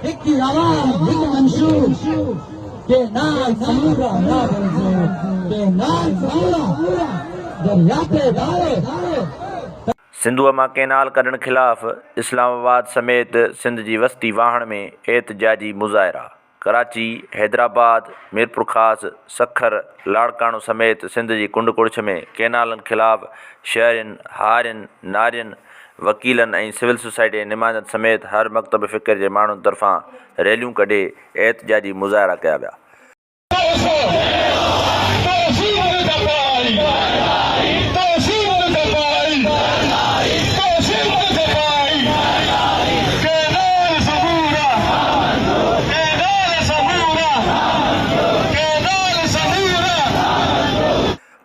ایک کی آواز ایک منشور کہ نال سمورا نہ بنزو کہ نال سمورا دریا پہ دارے سندھو ماں کینال کڈڻ خلاف اسلام آباد سمیت سندھ جی وسطی واہڻ میں احتجاجی مظاہرہ کراچی، حیدرآباد، میرپور خاص، سکھر، لاڑکانو سمیت سندھ جی کنڈ کڑچ میں کینالن خلاف شہرين، هارين، نارين، وکیلن ۽ سول سوسائٽي نمائندن سمیت ہر مکتب فکر جي ماڻهن طرفان ریلیون کڍي احتجاجي مظاهرا ڪيا ويا.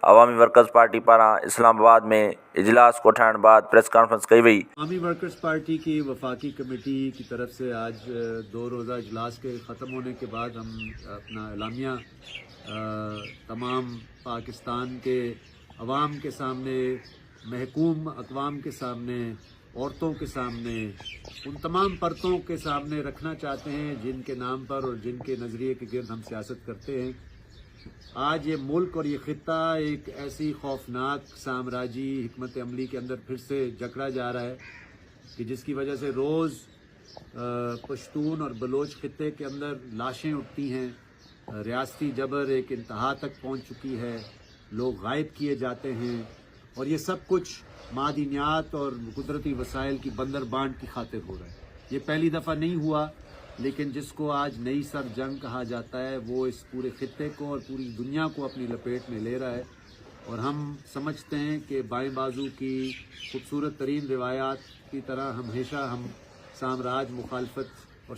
عوامی ورکرز پارٹی پاران اسلام آباد میں اجلاس کو ٹھائण بعد پریس کانفرنس کئی وئی. عوامی ورکرز پارٹی کی وفاقی کمیٹی کی طرف سے آج 2 روزہ اجلاس کے ختم ہونے کے بعد ہم اپنا اعلامیہ تمام پاکستان کے عوام کے سامنے، محکوم اقوام کے سامنے، عورتوں کے سامنے، ان تمام پرتوں کے سامنے رکھنا چاہتے ہیں جن کے نام پر اور جن کے نظریے کے گرد ہم سیاست کرتے ہیں. آج یہ ملک اور یہ خطہ ایک ایسی خوفناک سامراجی حکمت عملی کے اندر پھر سے جکڑا جا رہا ہے کہ جس کی وجہ سے روز پشتون اور بلوچ خطے کے اندر لاشیں اٹھتی ہیں، ریاستی جبر ایک انتہا تک پہنچ چکی ہے، لوگ غائب کیے جاتے ہیں، اور یہ سب کچھ معدنیات اور قدرتی وسائل کی بندر بانٹ کی خاطر ہو رہا ہے. یہ پہلی دفعہ نہیں ہوا، لیکن جس کو آج نئی سر جنگ کہا جاتا ہے وہ اس پورے خطے کو اور پوری دنیا کو اپنی لپیٹ میں لے رہا ہے. اور ہم سمجھتے ہیں کہ بائیں بازو کی خوبصورت ترین روایات کی طرح ہمیشہ ہم سامراج مخالفت اور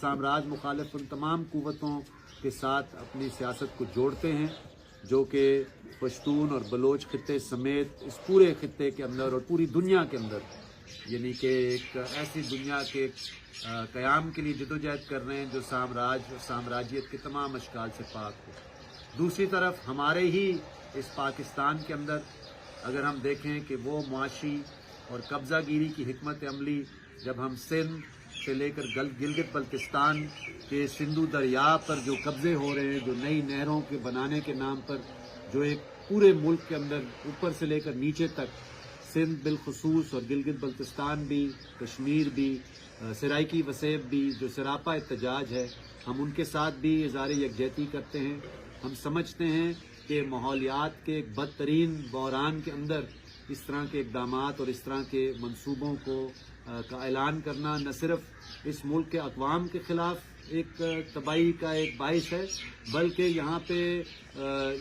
سامراج مخالف ان تمام قوتوں کے ساتھ اپنی سیاست کو جوڑتے ہیں جو کہ پشتون اور بلوچ خطے سمیت اس پورے خطے کے اندر اور پوری دنیا کے اندر، یعنی کہ ایک ایسی دنیا کے قیام کے لیے جدوجہد کر رہے ہیں جو سامراج اور سامراجیت کے تمام اشکال سے پاک ہو. دوسری طرف ہمارے ہی اس پاکستان کے اندر اگر ہم دیکھیں کہ وہ معاشی اور قبضہ گیری کی حکمت عملی جب ہم سندھ سے لے کر گلگت بلتستان کے سندھو دریا پر جو قبضے ہو رہے ہیں، جو نئی نہروں کے بنانے کے نام پر جو ایک پورے ملک کے اندر اوپر سے لے کر نیچے تک سندھ بالخصوص اور گلگت بلتستان بھی، کشمیر بھی، سرائکی وسیب بھی جو سراپا احتجاج ہے، ہم ان کے ساتھ بھی اظہار یکجہتی کرتے ہیں. ہم سمجھتے ہیں کہ ماحولیات کے ایک بدترین بحران کے اندر اس طرح کے اقدامات اور اس طرح کے منصوبوں کا اعلان کرنا نہ صرف اس ملک کے اقوام کے خلاف ایک تباہی کا ایک باعث ہے، بلکہ یہاں پہ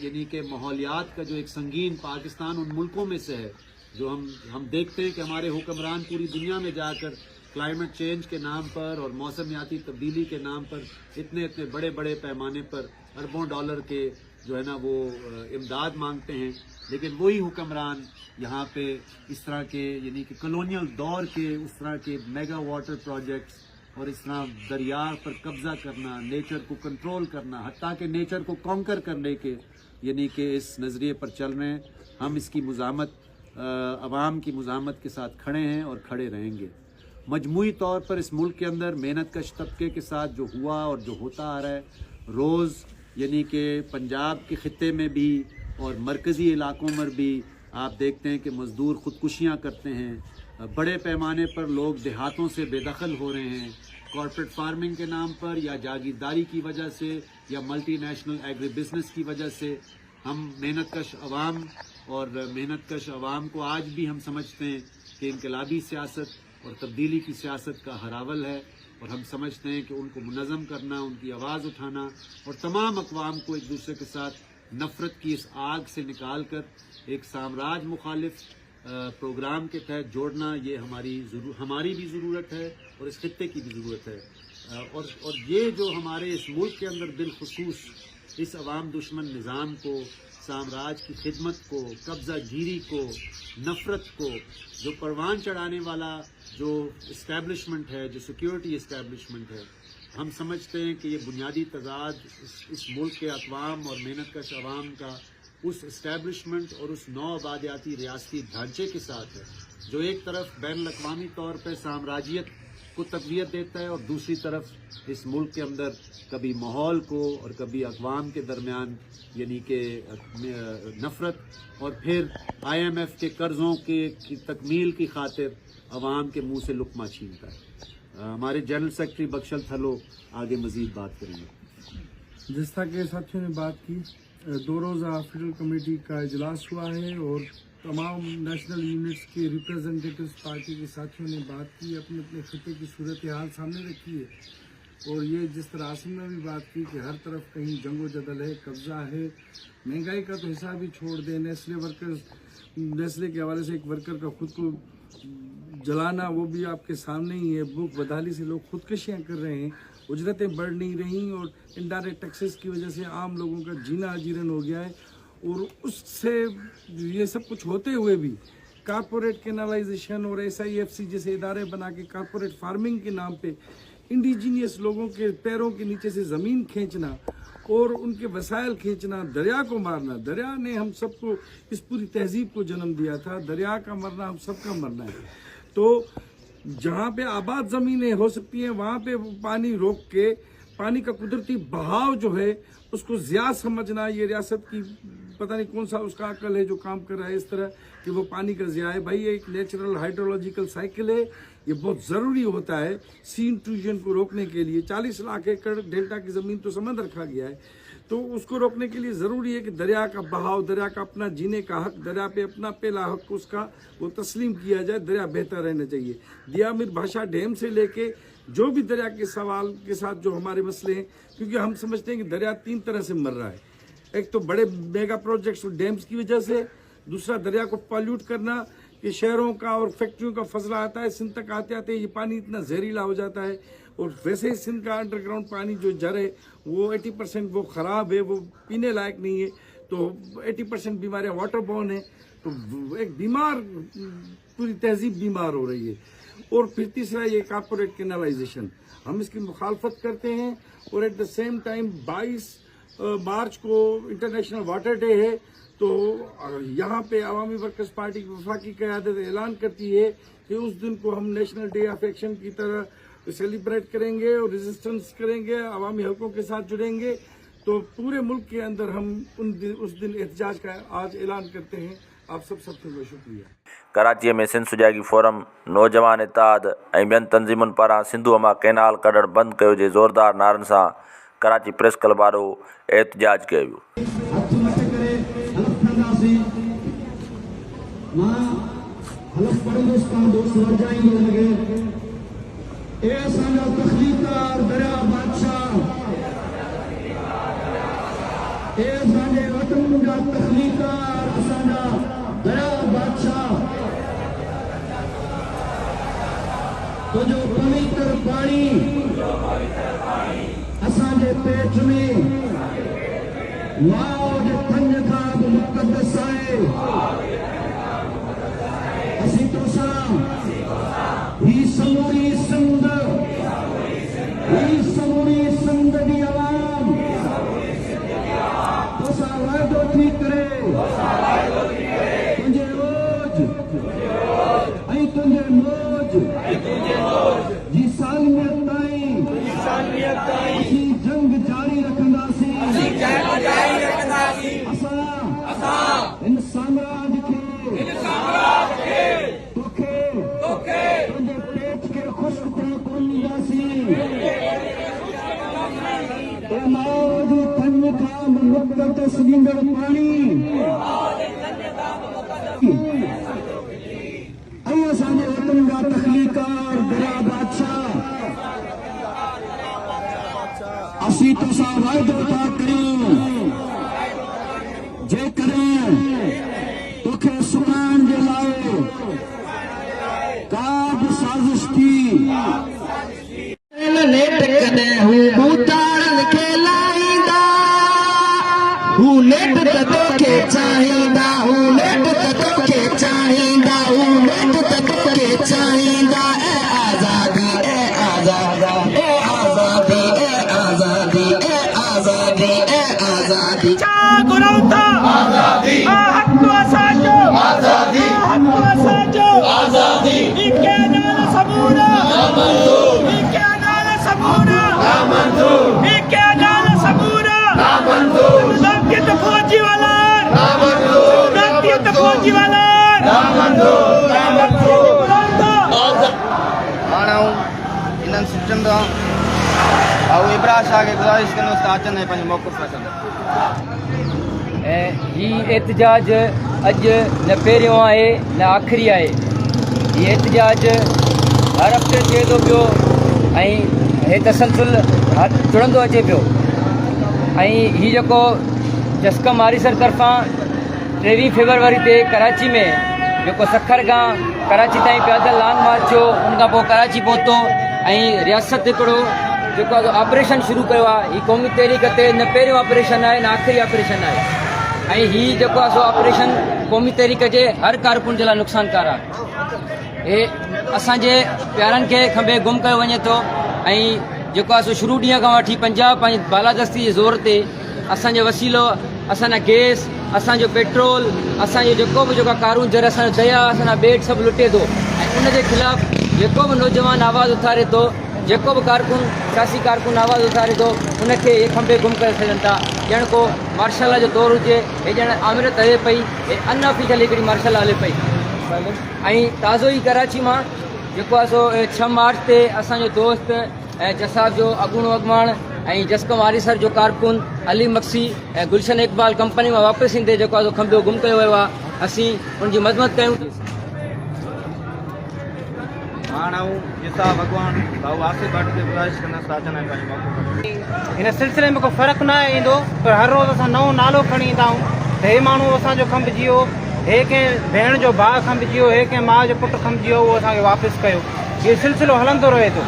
یعنی کہ ماحولیات کا جو ایک سنگین پاکستان ان ملکوں میں سے ہے جو ہم دیکھتے ہیں کہ ہمارے حکمران پوری دنیا میں جا کر کلائمیٹ چینج کے نام پر اور موسمیاتی تبدیلی کے نام پر اتنے بڑے بڑے پیمانے پر اربوں ڈالر کے جو ہے نا وہ امداد مانگتے ہیں، لیکن وہی حکمران یہاں پہ اس طرح کے یعنی کہ کلونیل دور کے اس طرح کے میگا واٹر پروجیکٹس اور اس طرح دریا پر قبضہ کرنا، نیچر کو کنٹرول کرنا، حتیٰ کہ نیچر کو کانکر کرنے کے یعنی کہ اس نظریے پر چل رہے ہیں. ہم اس کی مزاحمت عوام کی مزاحمت کے ساتھ کھڑے ہیں اور کھڑے رہیں گے. مجموعی طور پر اس ملک کے اندر محنت کش طبقے کے ساتھ جو ہوا اور جو ہوتا آ رہا ہے روز، یعنی کہ پنجاب کے خطے میں بھی اور مرکزی علاقوں میں بھی آپ دیکھتے ہیں کہ مزدور خودکشیاں کرتے ہیں، بڑے پیمانے پر لوگ دیہاتوں سے بے دخل ہو رہے ہیں کارپوریٹ فارمنگ کے نام پر یا جاگیرداری کی وجہ سے یا ملٹی نیشنل ایگری بزنس کی وجہ سے. ہم محنت کش عوام اور محنت کش عوام کو آج بھی ہم سمجھتے ہیں کہ انقلابی سیاست اور تبدیلی کی سیاست کا ہراول ہے، اور ہم سمجھتے ہیں کہ ان کو منظم کرنا، ان کی آواز اٹھانا اور تمام اقوام کو ایک دوسرے کے ساتھ نفرت کی اس آگ سے نکال کر ایک سامراج مخالف پروگرام کے تحت جوڑنا، یہ ہماری بھی ضرورت ہے اور اس خطے کی بھی ضرورت ہے. اور یہ جو ہمارے اس ملک کے اندر بالخصوص اس عوام دشمن نظام کو، سامراج کی خدمت کو، قبضہ گیری کو، نفرت کو، جو پروان چڑھانے والا جو اسٹیبلشمنٹ ہے، جو سیکیورٹی اسٹیبلشمنٹ ہے، ہم سمجھتے ہیں کہ یہ بنیادی تضاد اس ملک کے اقوام اور محنت کش عوام کا اس اسٹیبلشمنٹ اور اس نو آبادیاتی ریاستی ڈھانچے کے ساتھ ہے جو ایک طرف بین الاقوامی طور پہ سامراجیت کو تقویت دیتا ہے اور دوسری طرف اس ملک کے اندر کبھی ماحول کو اور کبھی اقوام کے درمیان یعنی کہ نفرت اور پھر آئی ایم ایف کے قرضوں کی تکمیل کی خاطر عوام کے منہ سے لقمہ چھینتا ہے۔ ہمارے جنرل سیکرٹری بخشل تھلو آگے مزید بات کریں گے۔ جس طرح کہ ساتھیوں نے بات کی، 2 روزہ فیڈرل کمیٹی کا اجلاس ہوا ہے اور تمام نیشنل یونٹس کے ریپرزنٹیٹیوز پارٹی کے ساتھیوں نے بات کی، اپنے اپنے خطے کی صورتحال سامنے رکھی ہے اور یہ جس طرح آصم نے بھی بات کی کہ ہر طرف کہیں جنگ و جدل ہے، قبضہ ہے، مہنگائی کا تو حساب ہی چھوڑ دیں، نیسلے کے حوالے سے ایک ورکر کا خود کو جلانا وہ بھی آپ کے سامنے ہی ہے، بھوک بدحالی سے لوگ خودکشیاں کر رہے ہیں، اجرتیں بڑھ نہیں رہیں اور انڈائریکٹ ٹیکسز کی وجہ سے عام لوگوں کا جینا اجیرن ہو گیا ہے۔ اور اس سے یہ سب کچھ ہوتے ہوئے بھی کارپوریٹ کینالائزیشن اور SIFC جیسے ادارے بنا کے کارپوریٹ فارمنگ کے نام پہ انڈیجینیس لوگوں کے پیروں کے نیچے سے زمین کھینچنا اور ان کے وسائل کھینچنا، دریا کو مارنا۔ دریا نے ہم سب کو، اس پوری تہذیب کو جنم دیا تھا، دریا کا مرنا ہم سب کا مرنا ہے۔ تو جہاں پہ آباد زمینیں ہو سکتی ہیں وہاں پہ پانی روک کے پانی کا قدرتی بہاؤ جو ہے اس کو ضیاع سمجھنا، یہ ریاست کی پتہ نہیں کون سا اس کا عقل ہے جو کام کر رہا ہے اس طرح کہ وہ پانی کا ضیاع ہے۔ بھائی یہ ایک نیچرل ہائیڈرولوجیکل سائیکل ہے، یہ بہت ضروری ہوتا ہے سی انٹروژن کو روکنے کے لیے۔ 40 لاکھ ایکڑ ڈیلٹا کی زمین تو سمندر رکھا گیا ہے، تو اس کو روکنے کے لیے ضروری ہے کہ دریا کا بہاؤ، دریا کا اپنا جینے کا حق، دریا پہ اپنا پہلا حق اس کا وہ تسلیم کیا جائے، دریا بہتر رہنا چاہیے۔ دیا میر بھاشا ڈیم سے لے کے جو بھی دریا کے سوال کے ساتھ جو ہمارے مسئلے ہیں، کیونکہ ہم سمجھتے ہیں کہ دریا 3 طرح سے مر رہا ہے، ایک تو بڑے میگا پروجیکٹس اور ڈیمز کی وجہ سے، دوسرا دریا کو پالیوٹ کرنا کہ شہروں کا اور فیکٹریوں کا فضلہ آتا ہے، سندھ تک آتے آتے یہ پانی اتنا زہریلا ہو جاتا ہے، اور ویسے ہی سندھ کا انڈر گراؤنڈ پانی جو جر ہے وہ 80% وہ خراب ہے، وہ پینے لائق نہیں ہے، تو 80% بیماریاں واٹر بورن ہیں، تو ایک بیمار پوری تہذیب بیمار ہو رہی ہے۔ اور پھر تیسرا یہ کارپوریٹ کینالائزیشن، ہم اس کی مخالفت کرتے ہیں، اور at the same time 22 March کو انٹرنیشنل واٹر ڈے ہے، تو یہاں پہ عوامی ورکرز پارٹی کی وفاقی قیادت اعلان کرتی ہے کہ اس دن کو ہم نیشنل ڈے آف ایکشن کی طرح سیلیبریٹ کریں گے اور ریزسٹنس کریں گے، عوامی حلقوں کے ساتھ جڑیں گے۔ تو پورے ملک کے اندر ہم اس دن احتجاج کا آج اعلان کرتے ہیں۔ آپ سب سے بہت شکریہ۔ کراچی میں سندھ سجاگی فورم، نوجوان اتحاد ऐं ॿियनि तंज़ीमुनि पारां सिंधूअ मां कैनाल कढणु बंदि कयो जे ज़ोरदार नारनि सां कराची प्रेस क्लब वारो एहतजाज कयो वियो। हथ मथे करे हलफ खणंदासीं, मां हलफ पढ़ंदुसि तव्हां दोस्त वरजाईंदो लॻे। ए असांजा तख़लीक़ार दरिया बादशाह, ए असांजे वतन जा तख़लीक़ार, असांजा दरिया बादशाह, तुंहिंजो पवित्र पाणी असांजे पेट में माउ जे थंज खां बि मुक़दस आहे। असीं तोसां ही समूरी सिंध, ही समूरी सिंध जी आवाम तोसां वाइदो थी करे तुंहिंजे रोज ऐं तुंहिंजे मौज जी सालमियत ताईं असीं जंग जारी रखंदासीं। असां हिन साम्राज खे तोखे तुंहिंजे पेट खे ख़ुश्क थियण कोन ॾींदासीं। ए माउ जी थंज खां बि मुक़दस ॾींदड़ पाणी ऐं असांजे वतन जा तख़लीक़ार दरिया बादशाह, असीं तोसां वाइदो था करियूं जेकॾहिं तोखे सुञाणण जे लाइ का बि साज़िश थी नेट कॾहिं हू बूटारनि खे लाहींदा, हू नेट त तोखे चाहींदा, हू नेट त तोखे चाहींदा, हू नेट त तोखे चाहींदा। ए आज़ादी, ए आज़ादी, ए आज़ादी, ए आज़ादी, ए आज़ादी, ए आज़ादी। छा घुरऊं था? आज़ादी। हक़ असांजो, आज़ादी। हक़ असांजो, आज़ादी। सबूरा के नाल सबूरा दंतित फौजी वाला दंतित फौजी वाला हाणे इन्हनि सिस्टम खां इब्राह शाह खे गुज़ारिश कंदुसि त अचनि ऐं पंहिंजो मौक़िफ़ रखनि। ऐं हीउ एतिजाज अॼु न पहिरियों आहे न आख़िरी आहे। हीउ एतिजाज हर हफ़्ते थिए थो पियो ऐं हे तसलसुल जुड़ंदो अचे पियो। ऐं हीउ जेको जस्कम आरीसर तरफ़ां 23 फेबरवरी ते कराची में जेको सखर खां कराची ताईं पैदल लॉन्ग मार्च थियो, उनखां पोइ कराची पहुतो ऐं रियासत हिकिड़ो जेको आहे ऑपरेशन शुरू कयो आहे। हीउ क़ौमी तहरीक ते न पहिरियों ऑपरेशन आहे न आख़िरी ऑपरेशन आहे। ऐं हीउ जेको आहे सो ऑपरेशन क़ौमी तहरीक जे हर कारकुन जे लाइ नुक़सानकार आहे। हे असांजे प्यारनि खे खंबे गुम कयो वञे थो ऐं जेको आहे सो शुरू ॾींहं खां वठी पंजाब पंहिंजी बालादस्ती जे ज़ोर ते असांजो वसीलो, असांजा गैस, असांजो पेट्रोल, असांजो जेको बि जेको कारून जर असांजो दया, असांजा बेट सभु लुटे थो ऐं उनजे ख़िलाफ़ जेको बि नौजवान आवाज़ु उथारे थो, जेको बि कारकुन सियासी कारकुन आवाज़ु उथारे थो, उनखे हे खंबे गुम करे सघनि था। ॼण को मार्शल जो दौरु हुजे, हे ॼण आमिरत हले पई, हे अनऑफिशियल हिकिड़ी मार्शल हले पई। ऐं ताज़ो ई कराची मां जेको आहे सो 6 मार्च ते असांजो दोस्त ऐं जसाब जो अॻूणो अॻुवाण ऐं जस्कम आरीसर जो कारकुन अली मक्सी ऐं गुलशन इक़बाल कंपनी मां वापसि ईंदे जेको आहे सो खंबो गुम कयो वियो आहे। असीं उनजी मज़मत कयूं। हाणे जिसाब भॻवान भाऊ आसिफ भट्ट खे गुज़ारिश कंदुसि त अचनि ऐं पंहिंजो मौक़िफ़ रखनि। हिन सिलसिले में को फ़र्क़ु न ईंदो, पर हर रोज़ु असां नओं नालो खणी ईंदा आहियूं त हे माण्हू असांजो खंभिजी वियो, हे कंहिं भेण जो भाउ खंभिजी वियो, हे कंहिं माउ जो पुटु खंभिजी वियो, उहो असांखे वापसि कयो। इहो सिलसिलो हलंदो रहे थो।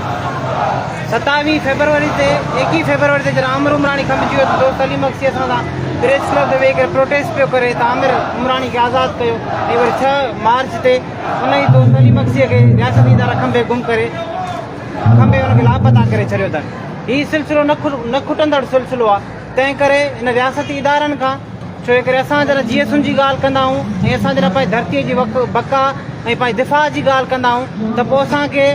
27 फेबरवरी ते 21 फेबरवरी ते जॾहिं आमिर उमराणी खंभिजी वियो त दोस्त अली मक्सी असां सां प्रेस क्लब ते वेही करे प्रोटेस्ट पियो करे त आमिर उमराणी खे आज़ादु कयो। ऐं वरी 6 मार्च ते उन ई दोस्त अली मक्सीअ खे रियासती इदारा खंबे गुम करे हुनखे लापता करे छॾियो अथनि। हीउ सिलसिलो न खुटंदड़ सिलसिलो आहे। तंहिं करे इन रियासती इदारनि खां, छो करे असां जॾहिं GSM जी ॻाल्हि कंदा आहियूं ऐं असां जॾहिं पंहिंजी धरतीअ जी बका ऐं पंहिंजी दिफ़ा जी ॻाल्हि कंदा आहियूं त पोइ असांखे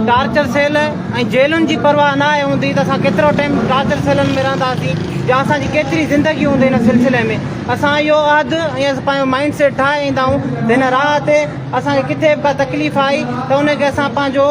टार्चर सेल ऐं जेलुनि जी परवाह न आहे हूंदी त असां केतिरो टाइम टार्चर सेलनि में रहंदासीं या असांजी केतिरी ज़िंदगी हूंदी हिन सिलसिले में। असां इहो अहद ऐं पंहिंजो माइंड सेट ठाहे ईंदा आहियूं त हिन राह ते असांखे किथे बि का तकलीफ़ आई त उनखे असां पंहिंजो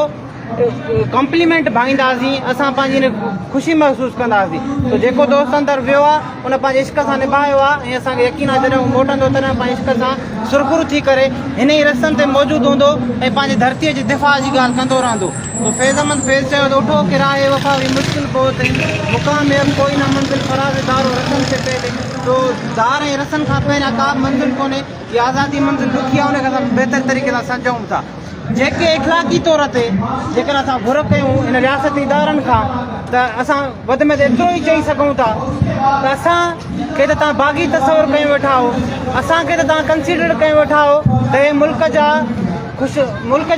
कॉम्प्लीमेंट भाईंदासीं, असां पंहिंजी ख़ुशी महसूसु कंदासीं। त जेको दोस्त अंदरि वियो आहे उन पंहिंजे इश्क सां निभायो आहे ऐं असांखे यकीन आहे जॾहिं उहो मोटंदो तॾहिं पंहिंजे इश्क सां सुरखुरु थी करे हिन ई रस्तनि ते मौजूदु हूंदो ऐं पंहिंजी धरतीअ जी दिफ़ा जी ॻाल्हि कंदो रहंदो। तो फैज़ अहमद फैज़ चयो त उठो किराए वफ़ा भी मुश्किल बहुत है, मुक़ाम में अब कोई ना मंजिल फराज़ दार और रसन से पहले। तो दार ऐं रसन खां पहिरियां का मंजिल कोन्हे। इहा आज़ादी मंजिल ॾुखी आहे, उनखे असां बहितर तरीक़े सां सम्झूं था। जेके इख़लाक़ी तौर ते जेकर असां घुर कयूं इन रियासती इदारनि खां त असां वधि में एतिरो ई चई सघूं था त असांखे त तव्हां बाग़ी तसवुरु कयूं वेठा हो, असांखे त तव्हां कंसीडर कयूं वेठा हो त हे मुल्क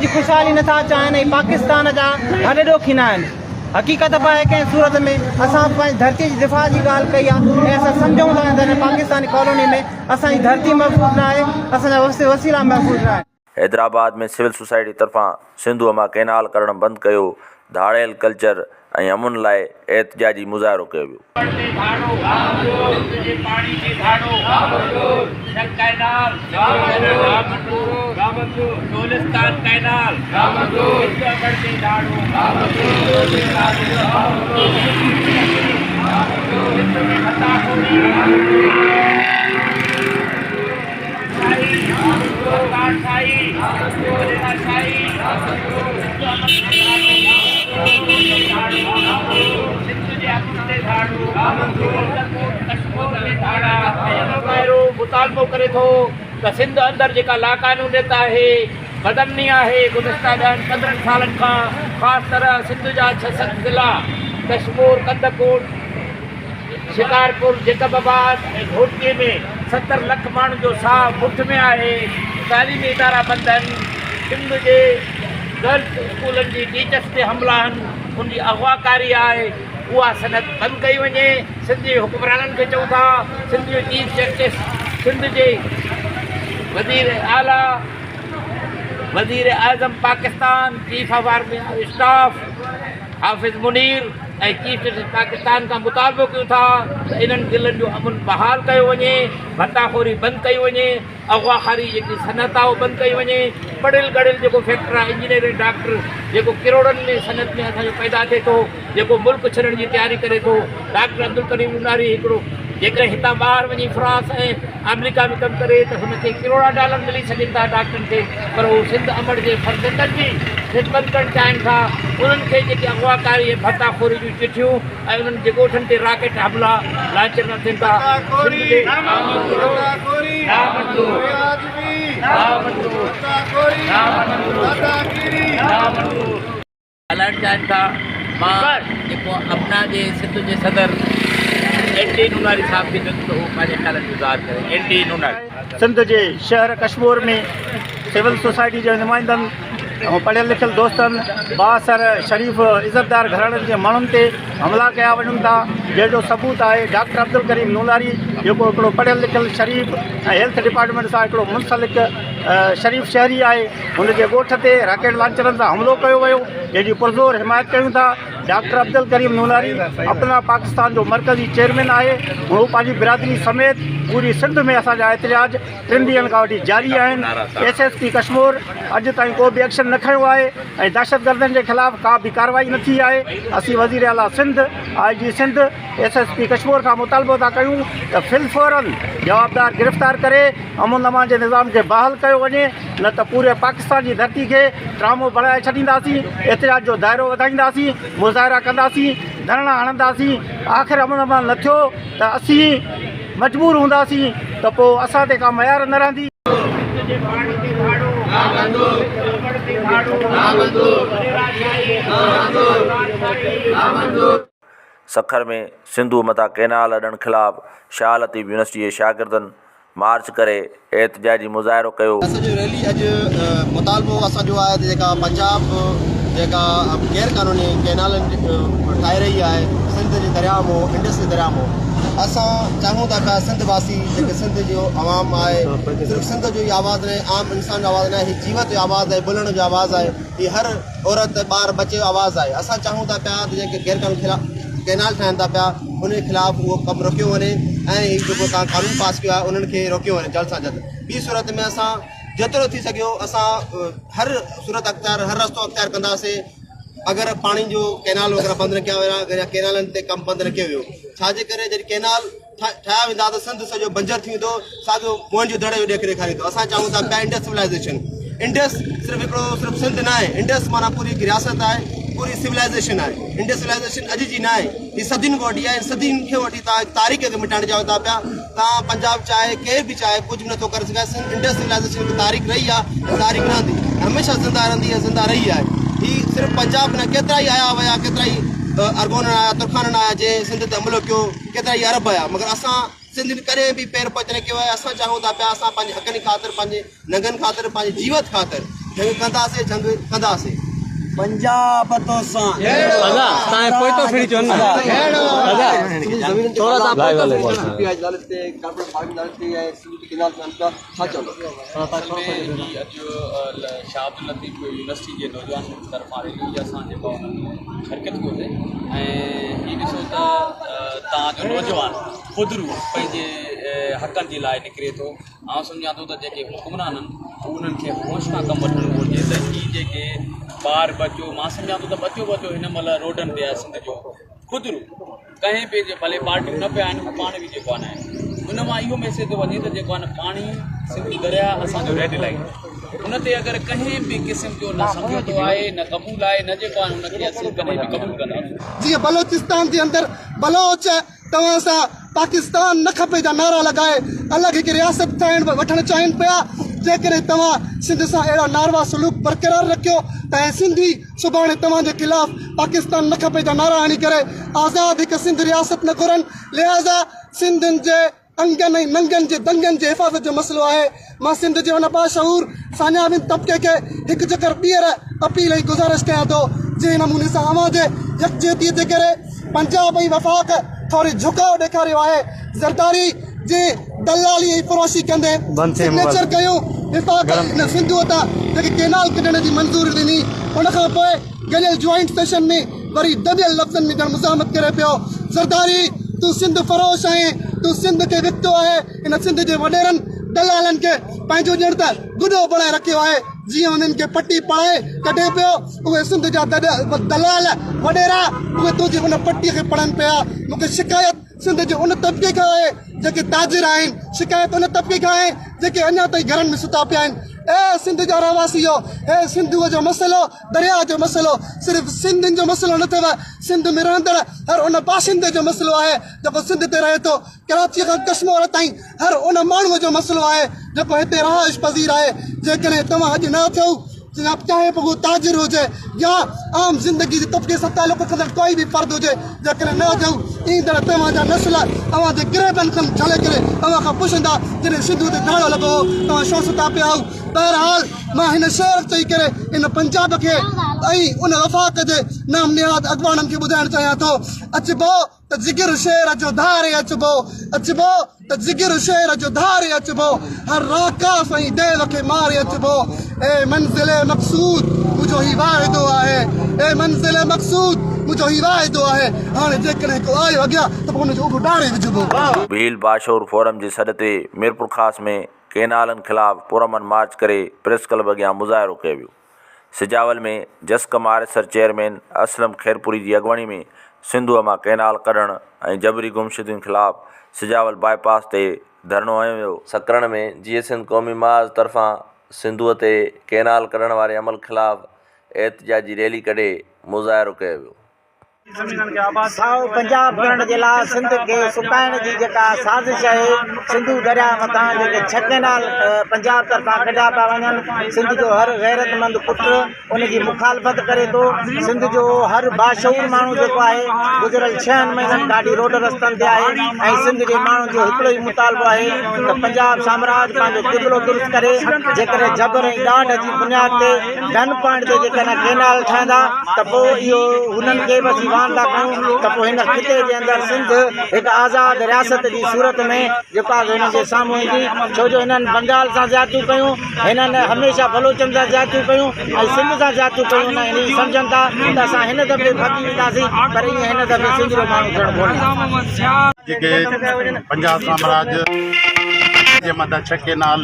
जी ख़ुशहाली नथा चाहिनि ऐं पाकिस्तान जा हॾॾोखी न आहिनि। हक़ीक़त बि आहे कंहिं सूरत में असां पंहिंजी धरती जी दिफ़ा जी ॻाल्हि कई आहे ऐं असां सम्झूं था त हिन पाकिस्तानी कॉलोनी में असांजी धरती महफ़ूज़ न आहे, असांजा वसीला महफ़ूज़ न आहे। हैदराबाद में सिविल सोसाइटी तरफ़ां सिंधूअ मां कैनाल करणु बंदि कयो, धाड़ियल कल्चर ऐं अमुन लाइ एहतजाजी मुज़ाहिरो कयो वियो। मुतालबो करे थो त सिंध अंदरि जेका लाक़ानूनियत आहे, बदमनी आहे, गुज़िश्ता 15 सालनि खां ख़ासि तरह सिंध जा 6 ज़िला कश्मीर, कंदकोट, शिकारपुर, जेकबाबाद ऐं घोटीअ में 70 लख माण्हुनि जो साह मुठ में आहे। तालीमी इदारा बंदि आहिनि। सिंध जे गर्ल्स स्कूलनि जी टीचर्स ते हमला आहिनि, उनजी अगवाकारी आहे, उहा सनत बंदि कई वञे। सिंध जे हुक्मराननि खे चऊं था, सिंध जो चीफ जस्टिस, सिंध जे वज़ीर आला, वज़ीर आज़म Pakistan, chief of army staff Hafiz Munir ऐं चीफ जस्टिस पाकिस्तान खां मुतालबो कयूं था त इन्हनि ज़िलनि जो अमन बहाल कयो वञे, भत्ताखोरी बंदि कई वञे, अगवाखारी जेकी सनत आहे उहो बंदि कई वञे। पढ़ियल गढ़ियल जेको फैक्टर आहे, इंजीनियर ऐं डॉक्टर जेको किरोड़नि में सनत में असांजो पैदा थिए थो, जेको मुल्क छॾण जी तयारी करे थो, डॉक्टर अब्दुल करीम नूनारी हिकिड़ो जेकॾहिं हितां ॿाहिरि वञी फ्रांस ऐं अमेरिका में कमु करे त हुनखे करोड़ा डॉलर मिली सघनि था डॉक्टरनि खे, पर उहो सिंध अमड़ जे फर्ज़ंदनि जी ख़िदमत करणु चाहिनि था। उन्हनि खे जेके अगवाकारी ऐं भत्ताखोरी जूं चिठियूं ऐं उन्हनि जे ॻोठनि ते रॉकेट हमला लांचर न थियनि था, ॻाल्हाइणु चाहिनि था। मां जेको अपना जे सिंध जे सदर एनडी नूनारी साहब खे चयो त उहो पंहिंजे ख़्यालनि जो इज़हार करे। एनडी नूनारी सिंध जे शहर कश्मीर में सिविल सोसाइटी जे नुमाइंदनि ऐं पढ़ियल लिखियल दोस्तनि बासर शरीफ़ इज़तदार घराणनि जे माण्हुनि ते हमला कया वञनि था, जंहिंजो सबूत आहे डॉक्टर अब्दुल करीम नूनारी जेको हिकिड़ो पढ़ियल लिखियल शरीफ़ ऐं हेल्थ डिपार्टमेंट सां हिकिड़ो मुंसलिक शरीफ़ शहरी आहे, हुनजे ॻोठ ते रॉकेट लॉन्चरनि सां हमलो कयो वियो, जंहिंजी पुरज़ोर हिमायत कयूं था। डॉक्टर अब्दुल करीम नूनारी अपना पाकिस्तान जो मरकज़ी चेयरमैन आहे, उहो पंहिंजी बिरादरी समेत पूरी सिंध में असांजा एतिजाज 3 ॾींहंनि खां वठी जारी आहिनि। SSP कश्मीर अॼु ताईं को बि एक्शन न खयो आहे ऐं दहशतगर्दनि जे ख़िलाफ़ का बि कार्रवाई न थी आहे। असीं वज़ीर आला सिंध, IG सिंध, SSP कश्मीर खां मुतालबो था कयूं त फिलफौरन जवाबदार गिरफ़्तार करे अमन अमान जे निज़ाम खे बहाल कयो वञे, न त पूरे पाकिस्तान जी धरती खे ड्रामो बणाए छॾींदासीं, एतिजाज जो दाइरो वधाईंदासीं, मुज़ाहिरा कंदासीं, धरना हणंदासीं। आख़िर अमन अमान न थियो त असीं मजबूर हूंदासीं त पोइ असां ते का मयार न रहंदी। सखर में सिंधु मथां कैनाल अॾण ख़िलाफ़ शाह लतीफ़ यूनिवर्सिटी जे शागिर्दनि मार्च करे एहतजाजी मुज़ाहिरो कयो। असांजो रैली अॼु मुतालबो असांजो आहे त जेका पंजाब जेका गैर क़ानूनी कैनालनि ठाहे रही आहे सिंध जे दरिया मां, इंडस जे दरिया मां, असां चाहियूं था पिया सिंध वासी जेके सिंध जो आवाम आहे, सिर्फ़ु सिंध जो ई आवाज़ु न आहे, आम इंसान जो आवाज़ु न आहे, हीअ जीवत जो आवाज़ु आहे, बुलण जो आवाज़ु आहे, हीअ हर औरत ॿार बचे जो आवाज़ु आहे। असां चाहियूं था पिया त जेके गैर क़ानूनी कैनाल ठाहिनि था पिया उनजे ख़िलाफ़ु उहो कमु रोकियो वञे ऐं हीउ जेको तव्हां कानून पास कयो आहे उन्हनि खे रोकियो वञे जल्द सां जल्द। ॿी सूरत में असां जेतिरो थी सघियो असां हर सूरत अख़्तियार, हर रस्तो अख़्तियार कंदासीं अगरि पाणी जो कैनाल वग़ैरह बंदि न कया विया, अगरि या कैनालनि ते कमु बंदि न कयो वियो, छाजे करे जॾहिं कैनाल ठाहिया वेंदा त सिंध सॼो बंजर थी वेंदो, साॻियो मोहन जो दड़े जो ॾेख ॾेखारींदो। असां चाहियूं था पिया इंडस सिविलाइज़ेशन, इंडस सिर्फ़ु हिकिड़ो सिर्फ़ु सिंध न आहे, इंडस माना पूरी हिकु रियासत आहे, पूरी सिविलाइज़ेशन आहे। इंडस सिविलाइज़ेशन अॼु जी न आहे, हीअ सदियुनि खां वठी आहे, सदियुनि खे वठी तव्हां तारीख़ खे मिटाइण चाहियो था पिया। तव्हां पंजाब चाहे केरु बि चाहे कुझु बि नथो करे सघे। इंडस सिविलाइज़ेशन हिकु तारीख़ रही आहे, तारीख़ रहंदी, हमेशह ज़िंदा रहंदी आहे, ज़िंदा रही आहे। हीअ सिर्फ़ु पंजाब न, केतिरा ई आया विया, केतिरा ई अरगोन आया, तुर्खानन आया जंहिं सिंध ते हमलो कयो, केतिरा ई अरब आया, मगर असां सिंधियुनि कॾहिं बि पैर पच न कयो आहे। असां चाहियूं था पिया असां पंहिंजे हक़नि ख़ातिर, पंहिंजे नंगनि ख़ातिर, पंहिंजे जीवत ख़ातिर जंग कंदासीं, जंग कंदासीं। पंजाब तो शाह अब्दुल लतीफ़ यूनिवर्सिटी जे नौजवान तरफ़ां रैली जी असां जेको शिरकत कयोसीं ऐं हीअ ॾिसो त तव्हांजो नौजवान ख़ुदि पंहिंजे हक़नि जे लाइ निकिरे थो। आउं सम्झां थो त जेके हुकुमरान आहिनि उन्हनि खे होश सां कमु वठिणो घुरिजे त हीअ जेके ॿार बचो, मां सम्झां थो त बचो हिन महिल रोडनि ते आहे सिंध जो, ख़ुदि कंहिं बि भले पार्टियूं न पिया आहिनि, पाण बि जेको आहे उन मां इहो मैसेज थो वञे त जेको आहे पाणी सिंध दरिया असांजो रेड लाइन, उन ते अगरि कंहिं बि क़िस्म जो न समझौतो आहे, न क़बूल आहे, न जेको आहे उनखे असीं कॾहिं बि क़बूल कंदासीं। जीअं बलोचिस्तान जे अंदरि बलोच तव्हां सां पाकिस्तान न खपे जा नारा लॻाए अलॻि हिकु रियासत वठणु चाहिनि पिया, जेकॾहिं तव्हां सिंध सां अहिड़ा नारवा सलूक बरक़रार रखियो त सिंधी सुभाणे तव्हांजे ख़िलाफ़ पाकिस्तान न खपे जा नारा हणी करे आज़ादु हिकु सिंध रियासत न घुरनि। लिहाज़ा सिंधियुनि जे अंगनि ऐं नंगनि जे दंगनि जे हिफ़ाज़त जो मसइलो आहे। मां सिंध जे हुन बाशऊर सान्याबिन तबिके खे हिकु चकर ॿीहर अपील ऐं गुज़ारिश कयां थो, जंहिं नमूने सां अवां जे यकजहतीअ जे करे पंजाब ऐं वफ़ाक़ थोरी झुकाव ॾेखारियो आहे। ज़रदारी जे दलाली ऐं फ़रोशी कंदे सिग्नेचर कयूं विफ़ाक़ हिन सिंधु तां जेके कैनाल कढण जी मंज़ूरी ॾिनी, उनखां पोइ गलियल जॉइंट सेशन में वरी दबियल लफ़्ज़नि में ॼण मुज़ाहमत करे पियो। ज़रदारी तूं सिंध फरोश आहीं, तूं सिंध खे विकितो आहे। इन सिंध जे वॾेरनि दलालनि खे पंहिंजो ॼण त गुॾो बणाए रखियो आहे। जीअं उन्हनि खे पटी पढ़ाए कढे पियो, उहे सिंध जा दलाल वॾेरा उहे तुंहिंजी उन पटीअ खे पढ़नि पिया। मूंखे शिकायत सिंध जे उन तबिके खां आहे जेके ताजिर आहिनि, शिकायत उन तबिके खां आहे जेके अञा ताईं घरनि में सुता पिया आहिनि। ए सिंध जा रहवासियो, ए सिंधूअ जो मसइलो दरिया जो मसइलो सिर्फ़ु सिंधियुनि जो मसइलो न अथव, सिंध में रहंदड़ हर उन बाशिंदे जो मसइलो आहे जेको सिंध ते रहे थो। कराचीअ खां कश्मीर ताईं हर उन माण्हूअ जो मसइलो आहे जेको हिते रहाइश पज़ीर आहे। जेकॾहिं तव्हां अॼु न थियो, चाहे पोइ उहो ताजिर हुजे या आम ज़िंदगी जे तबिके सां तालुक़ रखंदड़ कोई बि फ़र्द हुजे, जेकॾहिं न थियूं ईंदड़ तव्हांजा नस्ल अव्हांजे गिरहबनि खां छले करे अव्हां खां पुछंदा जॾहिं सिंधू ते धाड़ो लॻो हो तव्हां छो सुता पिया हो। बहरहाल मां हिन शेर चई करे इन पंजाब खे ऐं उन वफ़ाक़ जे नाम निहाद अॻवाननि खे ॿुधाइणु चाहियां थो। अचबो त जिगर शेर जो धारे अचबो, अचबो त जिगर शेर जो धारे अचबो, हर राकाफ़ ऐं देव खे मारे अचबो। ए मंज़िल मक़सूद मुंहिंजो ही वाइदो आहे, ए मंज़िल मक़सूद मुंहिंजो ही वाइदो आहे। हाणे जेकॾहिं को आयो अॻियां त पोइ हुनजो उहो डारे विझबो। भील बाशोर फोरम जे सॾ ते मीरपुर ख़ास में केनालनि ख़िलाफ़ पुरअमन मार्च करे प्रेस क्लब अॻियां मुज़ाहिरो कयो वियो। सिजावल में जसकम आरएसर चेयरमैन असलम खैरपुरी जी अॻुवाणी में सिंधूअ मां केनाल कढण ऐं जबरी गुमशुदियुनि ख़िलाफ़ सिजावल बाईपास ते धरनो हंयो वियो। सकरण में GSN क़ौमी महाज़ तरफ़ां सिंधूअ ते केनाल कढण वारे अमल ख़िलाफ़ एहतिजाजी रैली कढे मुज़ाहिरो कयो वियो। साओ पंजाब करण जे लाइ सिंध खे सुकाइण जी जेका साज़िश आहे, सिंधू दरिया मथां जेके 6 केनाल पंजाब तरफ़ां कढिया पिया वञनि, सिंध जो हर गैरतमंद पुटु उनजी मुखालफ़त करे थो। सिंध जो हर बाशऊर माण्हू जेको आहे गुज़िरियल 6 महीननि ॾाढी रोड रस्तनि ते आहे ऐं सिंध जे माण्हुनि जो हिकिड़ो ई मुतालबो आहे त पंजाब साम्राज पंहिंजो क़िबलो दुरुस्त करे। जेकॾहिं जबर ऐं ॾाढ जी बुनियाद ते गन पॉइंट ते जेकॾहिं केनाल ठहंदा त पोइ इहो हुननि खे बि था कयूं त पोइ हिन ख़िते जे अंदरि सिंध हिकु आज़ादु रियासत जी सूरत में जेका हिन जे साम्हूं ईंदी। छो जो हिननि बंगाल सां ज़्यादतियूं कयूं, हिननि हमेशह बलोचनि सां ज़्यादतियूं कयूं ऐं सिंध सां ज़्यादतियूं कयूं। न इन सम्झनि था त असां हिन दफ़े भॼी वेंदासीं, पर ईअं हिन दफ़े सिंध जो माण्हू थियणु कोन्हे। जेके पंजाब साम्राज्य जे मथां 6 केनाल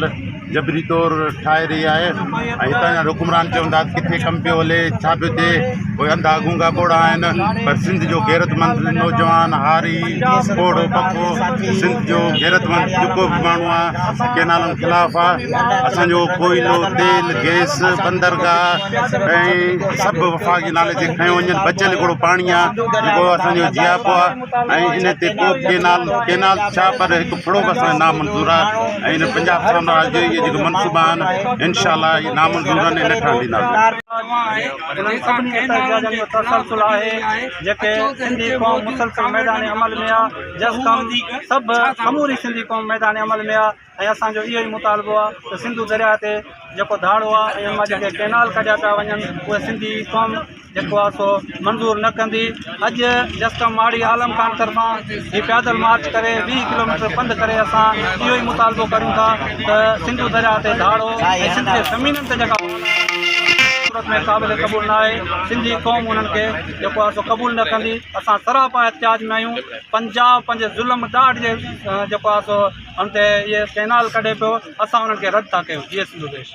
जबरी तौर ठाहे रही आहे ऐं हितां जा हुकुमरान चवंदा किथे कमु पियो हले, छा पियो थिए, कोई अंधा गूंगा ॿोड़ा आहिनि। पर सिंध जो गैरतमंद नौजवान हारी ॿोड़ो पको सिंध जो गैरतमंद जेको बि माण्हू आहे केनालनि ख़िलाफ़ आहे। असांजो कोयलो तेल गैस बंदरगाह ऐं सभु वफ़ाक़ी नाले ते खयो वञनि। बचियल हिकिड़ो पाणी आहे जेको असांजो जियापो आहे ऐं इन ते को केनाल छा पर हिकु फड़ो बि असांजो नामंज़ूर आहे। ऐं इन पंजाब साम्राज्य जो इहे जेके मनसूबा आहिनि इनशाअल्लाह इहे नामंज़ूर आहिनि, न ठहण ॾींदासीं। तसलसल आहे जेके सिंधी क़ौम मुसलसल मैदान अमल में आहे, जसकम सभु समूरी सिंधी क़ौम मैदान अमल में आहे ऐं असांजो इहो ई मुतालबो आहे त सिंधू दरिया ते जेको धाड़ो आहे ऐं मां जेके केनाल कढिया पिया वञनि उहे सिंधी क़ौम जेको आहे सो मंज़ूर न कंदी। अॼु जसकम माड़ी आलम खान तरफ़ां हीउ पैदल मार्च करे 20 किलोमीटर पंधु करे असां इहो ई मुतालबो करूं था त सिंधू दरिया ते धाड़ो ऐं सिंध जे ज़मीननि ते जेका सूरत में क़ाबिल क़बूल न आहे, सिंधी क़ौम उन्हनि खे जेको आहे सो क़बूल न कंदी। असां सरापा एहतिजाज में आहियूं। पंजाब पंहिंजे ज़ुल्म ॾाढ जे जेको आहे सो हुन ते इहे केनाल कढे पियो, असां उन्हनि खे रद्द था कयूं। जीअं सिंधु देश।